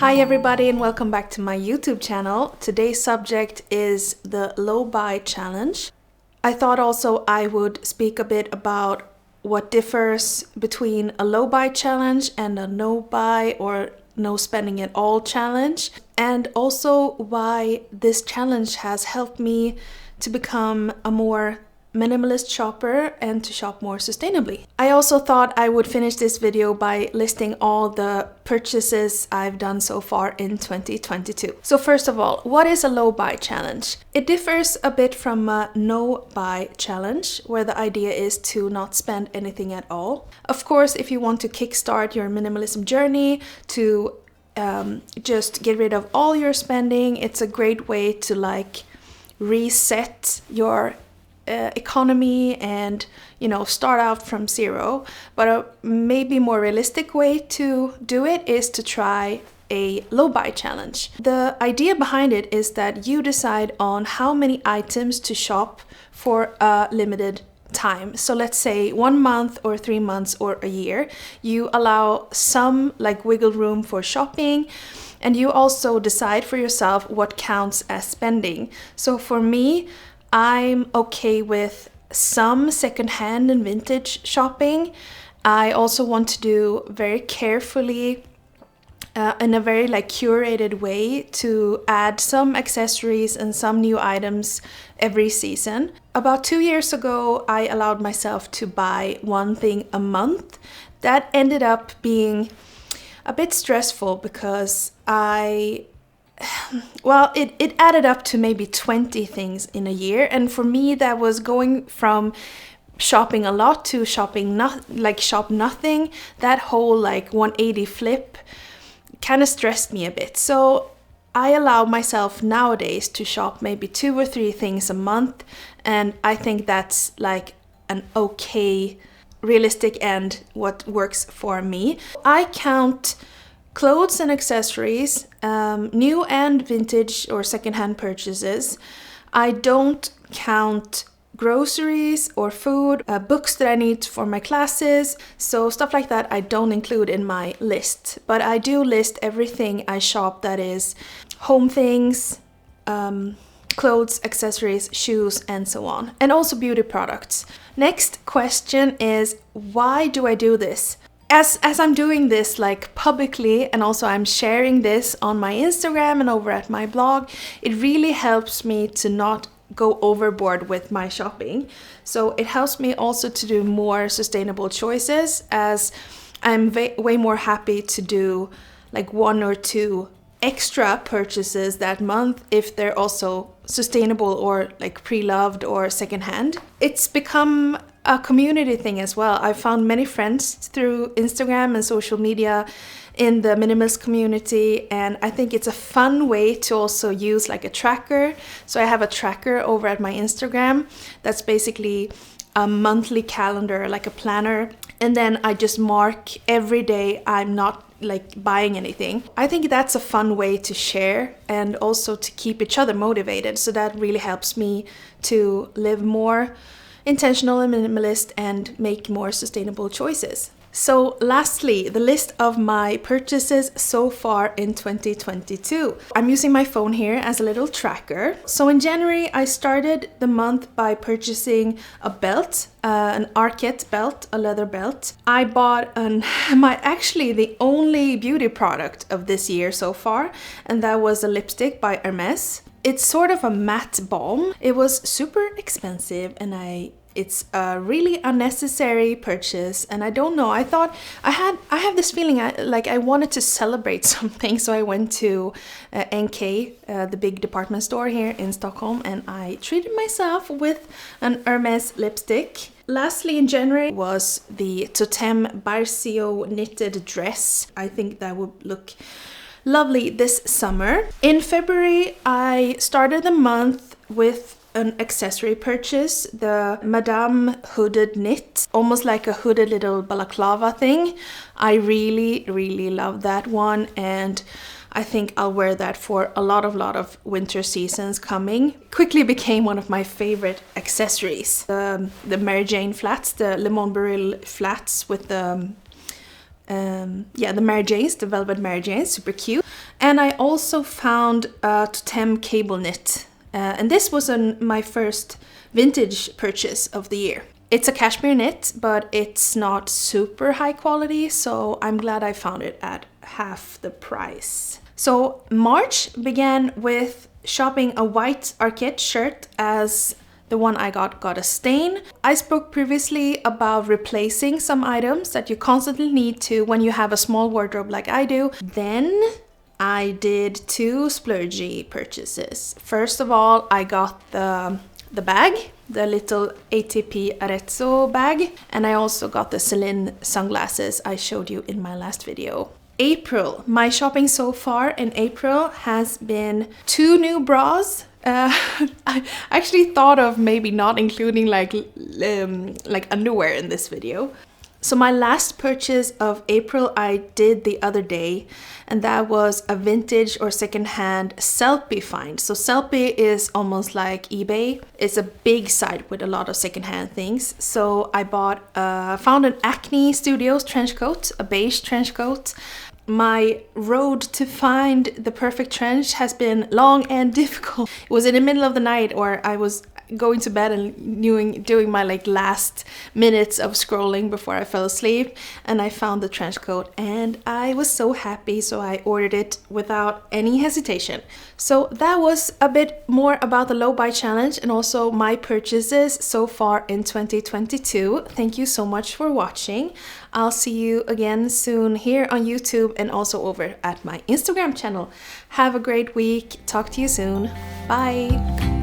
Hi everybody and welcome back to my YouTube channel. Today's subject is the low buy challenge. I thought also I would speak a bit about what differs between a low buy challenge and a no buy or no spending at all challenge, and also why this challenge has helped me to become a more minimalist shopper and to shop more sustainably. I also thought I would finish this video by listing all the purchases I've done so far in 2022. So first of all, what is a low buy challenge? It differs a bit from a no buy challenge, where the idea is to not spend anything at all. Of course, if you want to kickstart your minimalism journey, to just get rid of all your spending, it's a great way to reset your economy and start out from zero. But a maybe more realistic way to do it is to try a low buy challenge. The idea behind it is that you decide on how many items to shop for a limited time. So let's say 1 month or 3 months or a year. You allow some wiggle room for shopping, and you also decide for yourself what counts as spending. So for me, I'm okay with some secondhand and vintage shopping. I also want to do very carefully in a very curated way to add some accessories and some new items every season. About 2 years ago, I allowed myself to buy one thing a month. That ended up being a bit stressful because it added up to maybe 20 things in a year, and for me that was going from shopping a lot to shopping shop nothing. That whole 180 flip kind of stressed me a bit. So I allow myself nowadays to shop maybe 2 or 3 things a month, and I think that's an okay, realistic and what works for me. I count clothes and accessories, new and vintage or secondhand purchases. I don't count groceries or food, books that I need for my classes. So stuff like that I don't include in my list. But I do list everything I shop that is home things, clothes, accessories, shoes, and so on. And also beauty products. Next question is, why do I do this? As I'm doing this publicly, and also I'm sharing this on my Instagram and over at my blog, it really helps me to not go overboard with my shopping. So it helps me also to do more sustainable choices, as I'm way more happy to do 1 or 2 extra purchases that month if they're also sustainable or pre-loved or secondhand. It's become a community thing as well. I found many friends through Instagram and social media in the minimalist community, and I think it's a fun way to also use a tracker. So I have a tracker over at my Instagram that's basically a monthly calendar, a planner, and then I just mark every day I'm not buying anything. I think that's a fun way to share and also to keep each other motivated. So that really helps me to live more intentional and minimalist and make more sustainable choices. So lastly, the list of my purchases so far in 2022. I'm using my phone here as a little tracker. So in January, I started the month by purchasing a belt, an Arket belt, a leather belt. I bought actually the only beauty product of this year so far, and that was a lipstick by Hermes. It's sort of a matte balm. It was super expensive, and it's a really unnecessary purchase, and I don't know. I thought I have this feeling I wanted to celebrate something, so I went to NK, the big department store here in Stockholm, and I treated myself with an Hermes lipstick. Lastly, in January was the Totem Barcio knitted dress. I think that would look lovely this summer. In February, I started the month with an accessory purchase, the Madame hooded knit, almost like a hooded little balaclava thing. I really, really love that one, and I think I'll wear that for a lot of winter seasons coming. Quickly became one of my favorite accessories. The Mary Jane flats, the Lemon Baril flats with the Mary Janes, the velvet Mary Janes, super cute. And I also found a totem cable knit. And this was my first vintage purchase of the year. It's a cashmere knit, but it's not super high quality, so I'm glad I found it at half the price. So March began with shopping a white Arquette shirt, as the one I got a stain. I spoke previously about replacing some items that you constantly need to when you have a small wardrobe like I do. Then I did 2 splurgy purchases. First of all, I got the bag, the little ATP Arezzo bag, and I also got the Celine sunglasses I showed you in my last video. April. My shopping so far in April has been 2 new bras. I actually thought of maybe not including like underwear in this video. So my last purchase of April I did the other day, and that was a vintage or secondhand Sellpy find. So Sellpy is almost like eBay. It's a big site with a lot of secondhand things. So I found an Acne Studios trench coat, a beige trench coat. My road to find the perfect trench has been long and difficult. It was in the middle of the night, or I was going to bed and doing my last minutes of scrolling before I fell asleep, and I found the trench coat and I was so happy, so I ordered it without any hesitation. So that was a bit more about the low buy challenge and also my purchases so far in 2022. Thank you so much for watching. I'll see you again soon here on YouTube and also over at my Instagram channel. Have a great week. Talk to you soon. Bye.